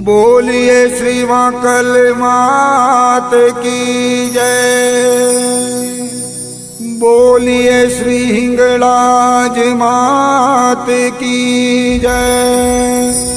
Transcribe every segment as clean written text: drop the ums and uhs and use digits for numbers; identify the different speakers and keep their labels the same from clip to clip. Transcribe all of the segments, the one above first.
Speaker 1: बोलिए श्री वाकल मात की जय। बोलिए श्री हिंगलाज मात की जय।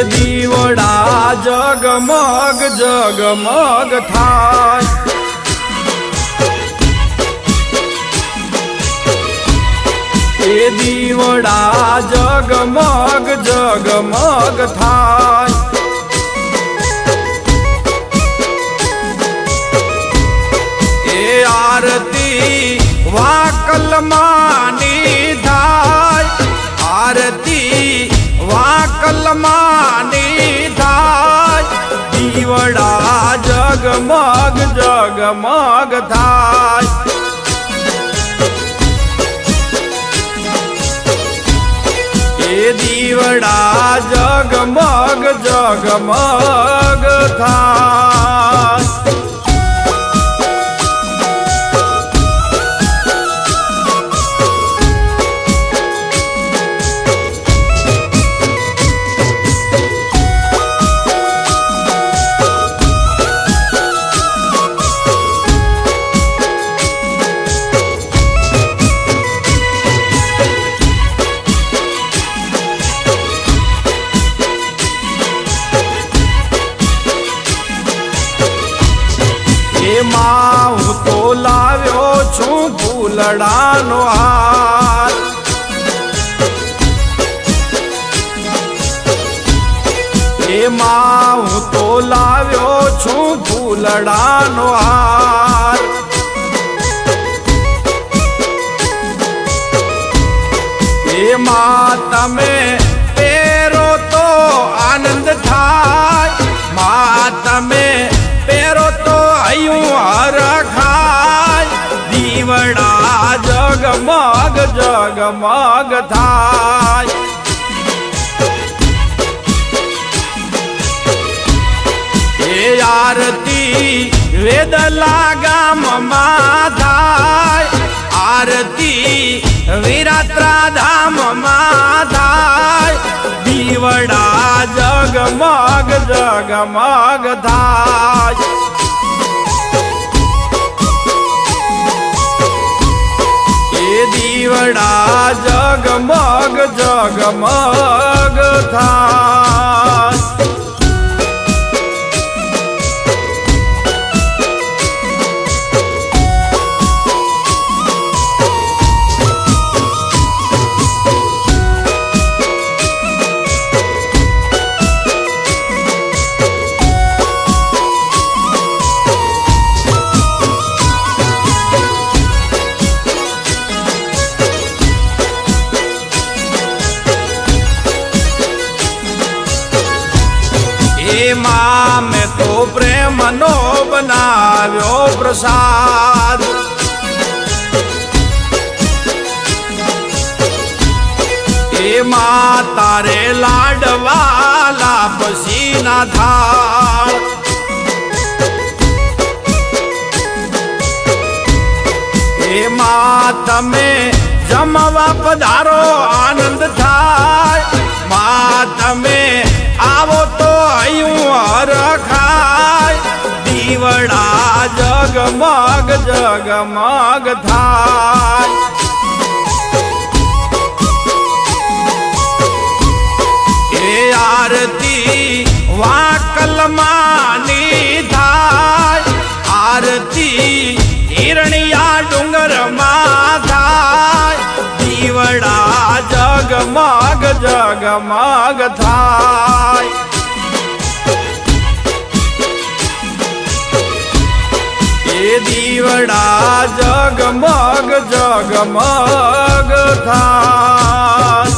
Speaker 2: दीवड़ा जगमग जगमग थाय, ए दीवड़ा जगमग जगमग थाय। ए आरती वाकल मानी थाय, आरती वाकल मानी थाय। दीवड़ा जगमग जगमग थाय, ए दीवड़ा जगमग जगमग थाय। मां हूँ तो लाव्यो छू फूलड़ानो हार, ए मां हूँ तो लाव्यो छू फूलड़ानो हार। ए मां तमे पेरो तो आनंद थाय, मां तमे पेरो तो अयूं हर खाय। दीवड़ा जगमग जगमग थाय, ए आरती वेद लागाम मा थाय, आरती वीरात्रा धाम मा थाय। दीवड़ा जगमग जगमग थाय, ए दीवड़ा जगमग जगमग थाय। ए मां मैं तो प्रेम नो बनाव्यो प्रसाद, ए मां तारे लाडवाला पसीना थाल। ए मां तमे जमवा पधारो आनंद थाय, मां तमे आवो तो अयूं हर खाय। दीवड़ा जगमग जगमग थाय, ए आरती वाकल मानी थाय, आरती हिरणिया डूंगर मा थाय। दीवड़ा जगमग जगमग थाय, ए दीवड़ा जग જગમગ જગમગ થાય.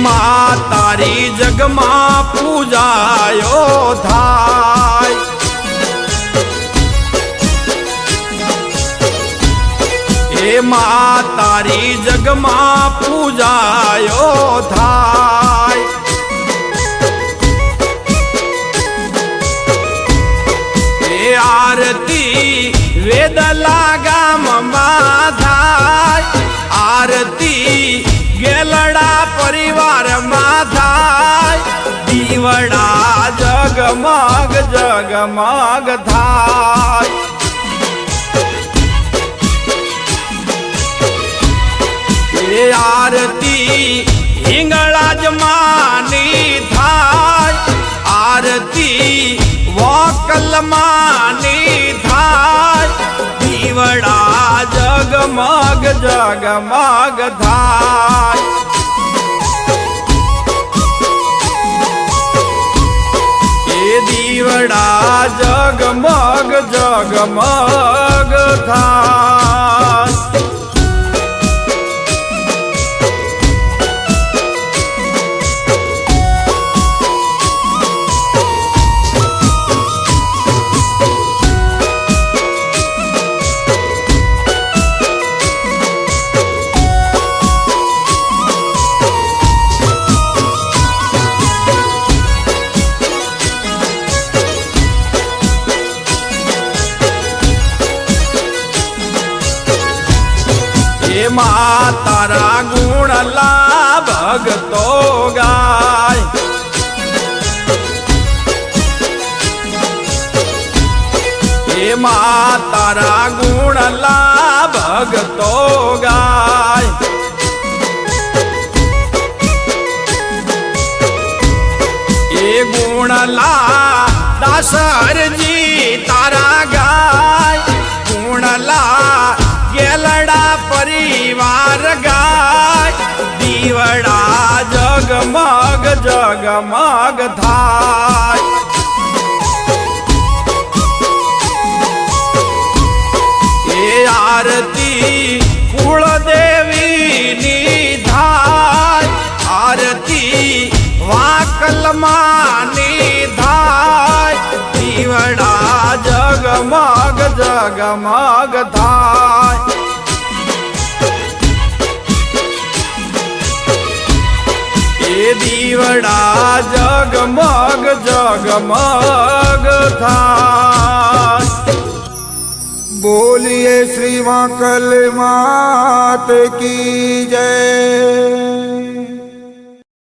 Speaker 2: માં તારી જગમાં પૂજાયો થાય. એ માં તારી જગમાં પૂજાયો થાય. એ આરતી વેદલા ગામમાં થાય. આરતી ગેલડા પરિવારમાં થાય. દીવડા જગમગ જગમગ થાય. એ આરતી હિંગળાજ માની થાય. આરતી વોકલ માની થાય. દીવડા જગમગ જગમગ થાય. એ દીવડા જગમગ જગમગ થાય. માં તારા ગુણલા ભગતો ગાય. માં તારા ગુણલા ભગતો ગાય. એ ગુણલા દાસરજી તારા ગાય. ગુણલા ગેલડા પરિવાર ગાય. દીવડા જગમગ જગમગ થાય. એ આરતી કુળદેવીની થાય. આરતી વાકલમાની થાય. દીવડા જગમગ જગમગ થાય. એ દીવડા જગમગ જગમગ થાય.
Speaker 1: बोलिए श्री वाकल मात की जय.